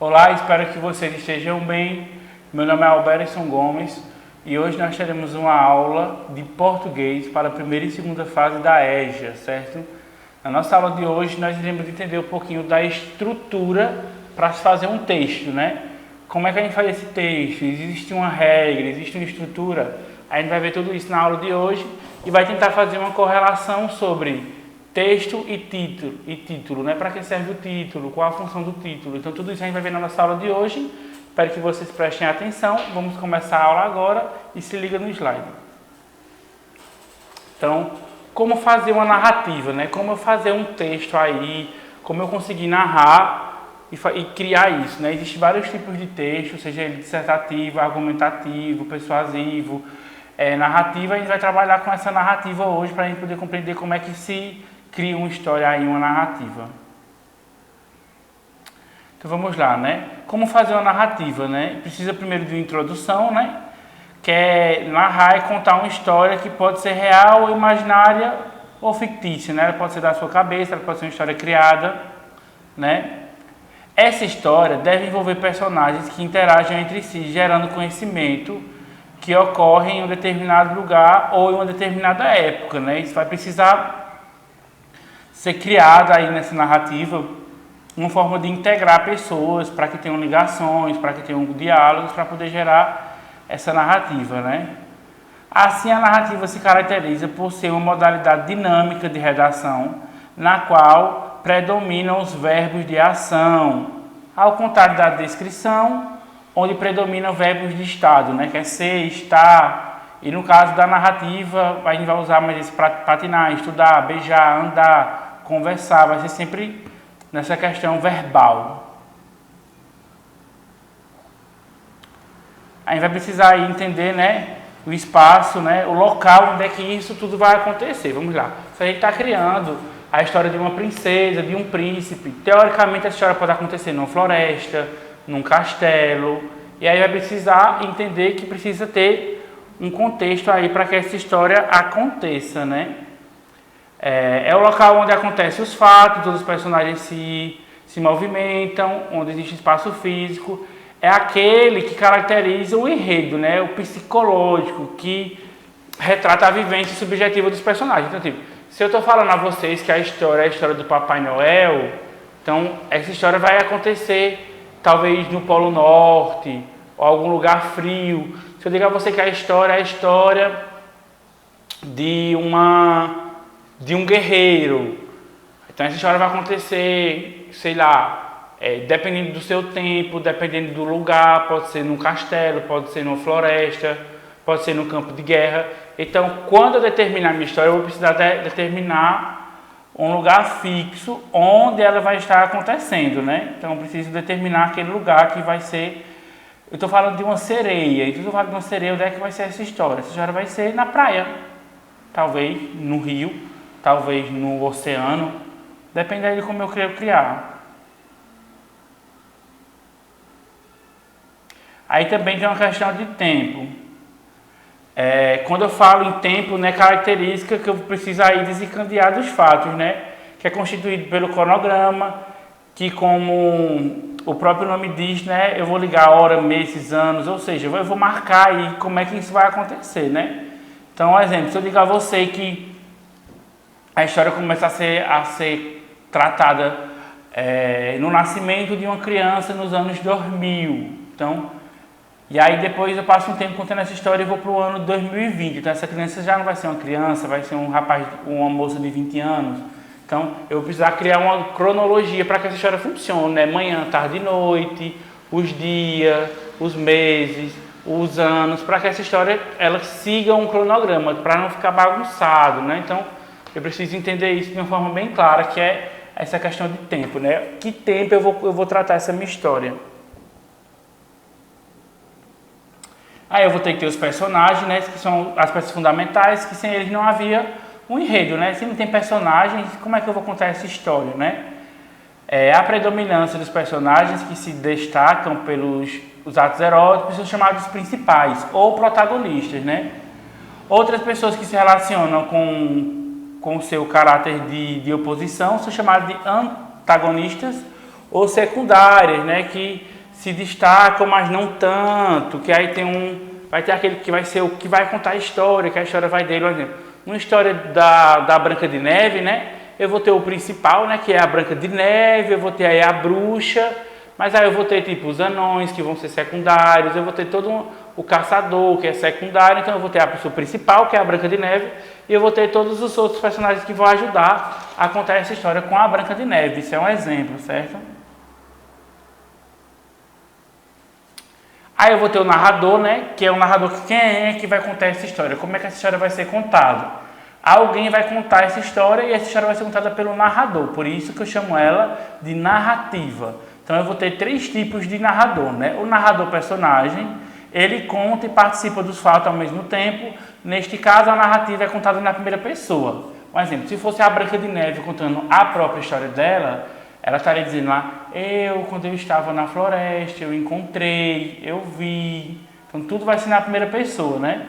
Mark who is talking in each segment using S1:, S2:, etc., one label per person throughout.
S1: Olá, espero que vocês estejam bem. Meu nome é Alberson Gomes e hoje nós teremos uma aula de português para a primeira e segunda fase da EJA, certo? Na nossa aula de hoje nós iremos entender um pouquinho da estrutura para se fazer um texto, né? Como é que a gente faz esse texto? Existe uma regra, existe uma estrutura? A gente vai ver tudo isso na aula de hoje e vai tentar fazer uma correlação sobre texto e título, né? Para que serve o título, qual a função do título. Então tudo isso a gente vai ver na nossa aula de hoje. Espero que vocês prestem atenção. Vamos começar a aula agora e se liga no slide. Então, como fazer uma narrativa, né? Como eu fazer um texto aí, como eu conseguir narrar e criar isso, né? Existem vários tipos de texto, seja ele dissertativo, argumentativo, persuasivo, narrativa. A gente vai trabalhar com essa narrativa hoje para a gente poder compreender como é que se cria uma história aí, uma narrativa. Então vamos lá, né? Como fazer uma narrativa, né? Precisa primeiro de uma introdução, né? Que é narrar e contar uma história que pode ser real ou imaginária ou fictícia, né? Ela pode ser da sua cabeça, ela pode ser uma história criada, né? Essa história deve envolver personagens que interagem entre si, gerando conhecimento que ocorre em um determinado lugar ou em uma determinada época, né? Isso vai precisar ser criada aí nessa narrativa uma forma de integrar pessoas para que tenham ligações, para que tenham diálogos, para poder gerar essa narrativa, né? Assim, a narrativa se caracteriza por ser uma modalidade dinâmica de redação, na qual predominam os verbos de ação, ao contrário da descrição, onde predominam verbos de estado, né? Que é ser, estar. E no caso da narrativa, a gente vai usar mais esse para patinar, estudar, beijar, andar, conversar, vai ser sempre nessa questão verbal. A gente vai precisar aí entender, né, o espaço, né, o local onde é que isso tudo vai acontecer. Vamos lá. Se a gente está criando a história de uma princesa, de um príncipe, teoricamente essa história pode acontecer numa floresta, num castelo, e aí vai precisar entender que precisa ter um contexto aí para que essa história aconteça, né? É o local onde acontecem os fatos, onde os personagens se movimentam, onde existe espaço físico. É aquele que caracteriza o enredo, né? O psicológico, que retrata a vivência subjetiva dos personagens. Então, tipo, se eu estou falando a vocês que a história é a história do Papai Noel, então essa história vai acontecer talvez no Polo Norte ou algum lugar frio. Se eu digo a você que a história é a história de um guerreiro, então essa história vai acontecer, sei lá, dependendo do seu tempo, dependendo do lugar, pode ser num castelo, pode ser numa floresta, pode ser num campo de guerra. Então, quando eu determinar a minha história, eu vou precisar determinar um lugar fixo onde ela vai estar acontecendo, né? Então, eu preciso determinar aquele lugar que vai ser. Eu estou falando de uma sereia, então eu estou falando de uma sereia, onde é que vai ser essa história? Essa história vai ser na praia, talvez no rio, talvez no oceano, depende de como eu quero criar. Aí também tem uma questão de tempo. Quando eu falo em tempo, né, característica que eu preciso aí desencadear dos fatos, né, que é constituído pelo cronograma, que como o próprio nome diz, né, eu vou ligar hora, meses, anos, ou seja, eu vou marcar aí como é que isso vai acontecer, né? Então, um exemplo, se eu digo a você que a história começa a ser tratada no nascimento de uma criança nos anos 2000, então, e aí depois eu passo um tempo contando essa história e vou para o ano 2020, então essa criança já não vai ser uma criança, vai ser um rapaz, uma moça de 20 anos, então eu vou precisar criar uma cronologia para que essa história funcione, né? Manhã, tarde e noite, os dias, os meses, os anos, para que essa história ela siga um cronograma, para não ficar bagunçado, né? Então, eu preciso entender isso de uma forma bem clara, que é essa questão de tempo, né? Que tempo eu vou tratar essa minha história? Aí eu vou ter que ter os personagens, né? Que são as peças fundamentais, que sem eles não havia um enredo, né? Se não tem personagens, como é que eu vou contar essa história, né? A predominância dos personagens que se destacam pelos os atos eróticos são chamados principais ou protagonistas, né? Outras pessoas que se relacionam com o seu caráter de oposição são chamadas de antagonistas ou secundárias, né, que se destacam, mas não tanto, que aí vai ter aquele que vai ser o que vai contar a história, que a história vai dele, por exemplo. Uma história da Branca de Neve, né, eu vou ter o principal, né, que é a Branca de Neve, eu vou ter aí a bruxa, mas aí eu vou ter tipo os anões, que vão ser secundários, eu vou ter o caçador, que é secundário, então eu vou ter a pessoa principal, que é a Branca de Neve, e eu vou ter todos os outros personagens que vão ajudar a contar essa história com a Branca de Neve. Isso é um exemplo, certo? Aí eu vou ter o narrador, né, que é o narrador que quem é que vai contar essa história, como é que essa história vai ser contada. Alguém vai contar essa história e essa história vai ser contada pelo narrador, por isso que eu chamo ela de narrativa. Então eu vou ter 3 tipos de narrador, né? O narrador personagem, ele conta e participa dos fatos ao mesmo tempo. Neste caso, a narrativa é contada na primeira pessoa. Por exemplo, se fosse a Branca de Neve contando a própria história dela, ela estaria dizendo lá, quando eu estava na floresta, eu encontrei, eu vi. Então tudo vai ser na primeira pessoa, né?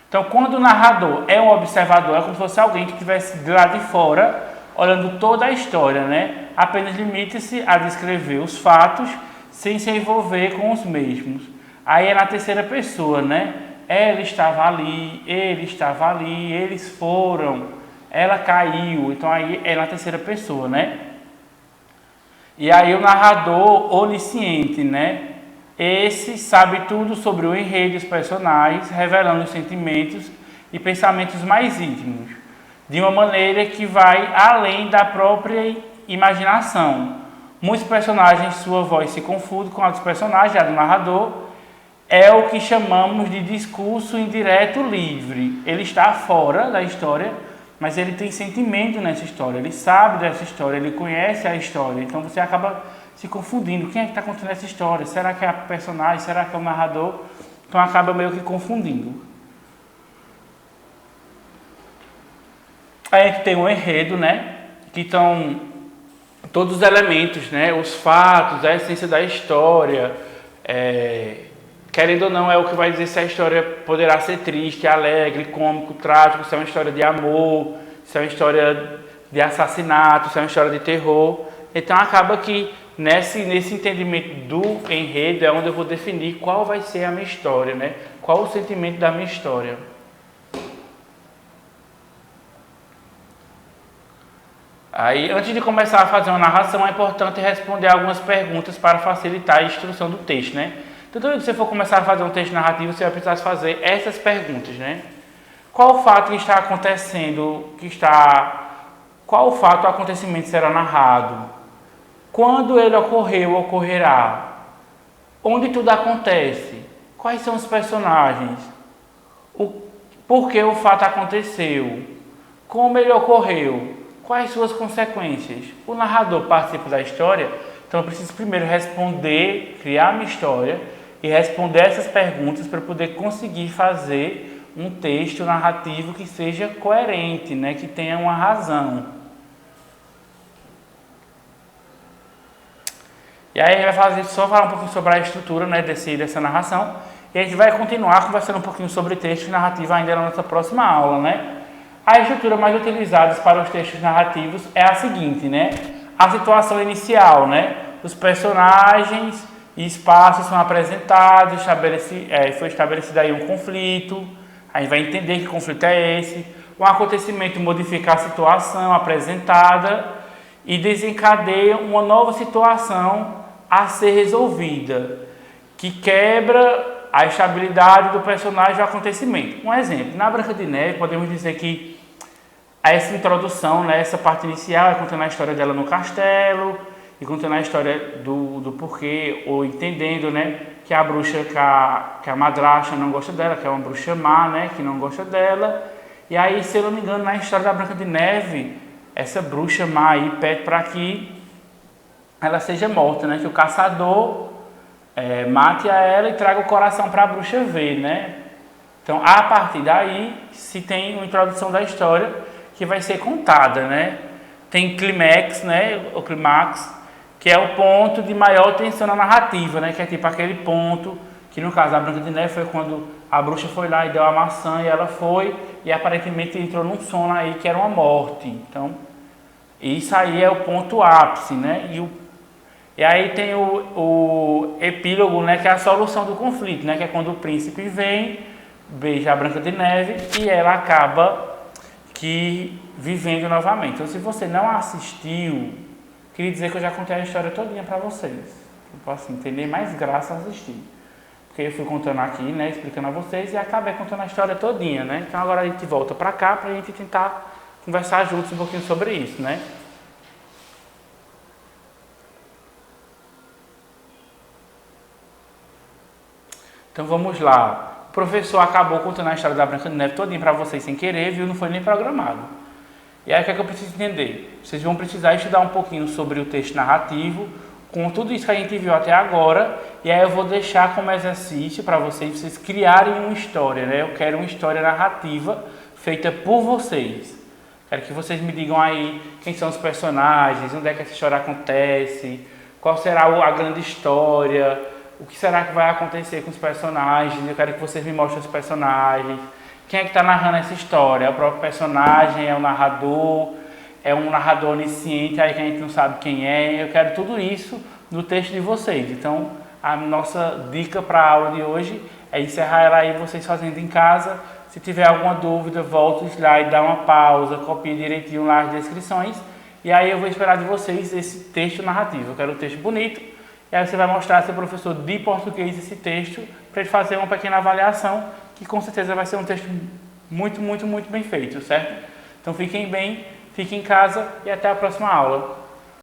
S1: Então quando o narrador é um observador, é como se fosse alguém que estivesse de lá de fora, olhando toda a história, né? Apenas limite-se a descrever os fatos sem se envolver com os mesmos. Aí é na terceira pessoa, né? Ela estava ali, ele estava ali, eles foram, ela caiu. Então aí é na terceira pessoa, né? E aí o narrador onisciente, né? Esse sabe tudo sobre o enredo dos personagens, revelando os sentimentos e pensamentos mais íntimos, de uma maneira que vai além da própria imaginação. Muitos personagens, sua voz se confunde com a dos personagens, a do narrador. É o que chamamos de discurso indireto livre. Ele está fora da história, mas ele tem sentimento nessa história, ele sabe dessa história, ele conhece a história. Então você acaba se confundindo. Quem é que está contando essa história? Será que é a personagem? Será que é o narrador? Então acaba meio que confundindo. Aí a gente tem um enredo, né? Que estão todos os elementos, né? Os fatos, a essência da história. Querendo ou não, é o que vai dizer se a história poderá ser triste, alegre, cômico, trágico, se é uma história de amor, se é uma história de assassinato, se é uma história de terror. Então acaba que nesse entendimento do enredo é onde eu vou definir qual vai ser a minha história, né? Qual o sentimento da minha história. Aí, antes de começar a fazer uma narração, é importante responder algumas perguntas para facilitar a instrução do texto, né? Então, se você for começar a fazer um texto narrativo, você vai precisar fazer essas perguntas, né? Qual o fato que está acontecendo, qual o fato ou acontecimento será narrado? Quando ele ocorreu ou ocorrerá? Onde tudo acontece? Quais são os personagens? Por que o fato aconteceu? Como ele ocorreu? Quais suas consequências? O narrador participa da história, então eu preciso primeiro responder, criar minha história e responder essas perguntas para poder conseguir fazer um texto narrativo que seja coerente, né? Que tenha uma razão. E aí a gente vai só falar um pouquinho sobre a estrutura, né, dessa narração, e a gente vai continuar conversando um pouquinho sobre texto narrativo ainda na nossa próxima aula, né? A estrutura mais utilizada para os textos narrativos é a seguinte, né? A situação inicial, né? Os personagens e espaços são apresentados, foi estabelecido aí um conflito, a gente vai entender que conflito é esse. Um acontecimento modifica a situação apresentada e desencadeia uma nova situação a ser resolvida, que quebra a estabilidade do personagem do acontecimento. Um exemplo, na Branca de Neve, podemos dizer que essa introdução, né, essa parte inicial é contando a história dela no castelo e contando a história do porquê, ou entendendo, né, que a bruxa, que a madrasta não gosta dela, que é uma bruxa má, né, que não gosta dela. E aí, se eu não me engano, na história da Branca de Neve, essa bruxa má aí pede para que ela seja morta, né, que o caçador mate a ela e traga o coração para a bruxa ver, né. Então, a partir daí, se tem uma introdução da história que vai ser contada, né. Tem clímax, né, o clímax, que é o ponto de maior tensão na narrativa, né, que é tipo aquele ponto que no caso da Branca de Neve foi quando a bruxa foi lá e deu a maçã e ela foi e aparentemente entrou num sono aí que era uma morte. Então, isso aí é o ponto ápice, né, E aí tem o epílogo, né, que é a solução do conflito, né, que é quando o príncipe vem, beija a Branca de Neve e ela acaba vivendo novamente. Então, se você não assistiu, queria dizer que eu já contei a história todinha para vocês. Tipo assim, entender mais graça a assistir. Porque eu fui contando aqui, né, explicando a vocês e acabei contando a história todinha, né. Então agora a gente volta para cá para a gente tentar conversar juntos um pouquinho sobre isso, né. Então vamos lá. O professor acabou contando a história da Branca de Neve todinha para vocês sem querer, viu? Não foi nem programado. E aí o que é que eu preciso entender? Vocês vão precisar estudar um pouquinho sobre o texto narrativo, com tudo isso que a gente viu até agora, e aí eu vou deixar como exercício para vocês criarem uma história, né? Eu quero uma história narrativa feita por vocês. Quero que vocês me digam aí quem são os personagens, onde é que essa história acontece, qual será a grande história, o que será que vai acontecer com os personagens. Eu quero que vocês me mostrem os personagens. Quem é que está narrando essa história? É o próprio personagem? É o narrador? É um narrador onisciente aí que a gente não sabe quem é? Eu quero tudo isso no texto de vocês. Então, a nossa dica para a aula de hoje é encerrar ela aí vocês fazendo em casa. Se tiver alguma dúvida, volta o slide, dá uma pausa, copia direitinho lá as descrições. E aí eu vou esperar de vocês esse texto narrativo. Eu quero um texto bonito. E aí você vai mostrar ao seu professor de português esse texto para ele fazer uma pequena avaliação, que com certeza vai ser um texto muito, muito, muito bem feito, certo? Então fiquem bem, fiquem em casa e até a próxima aula.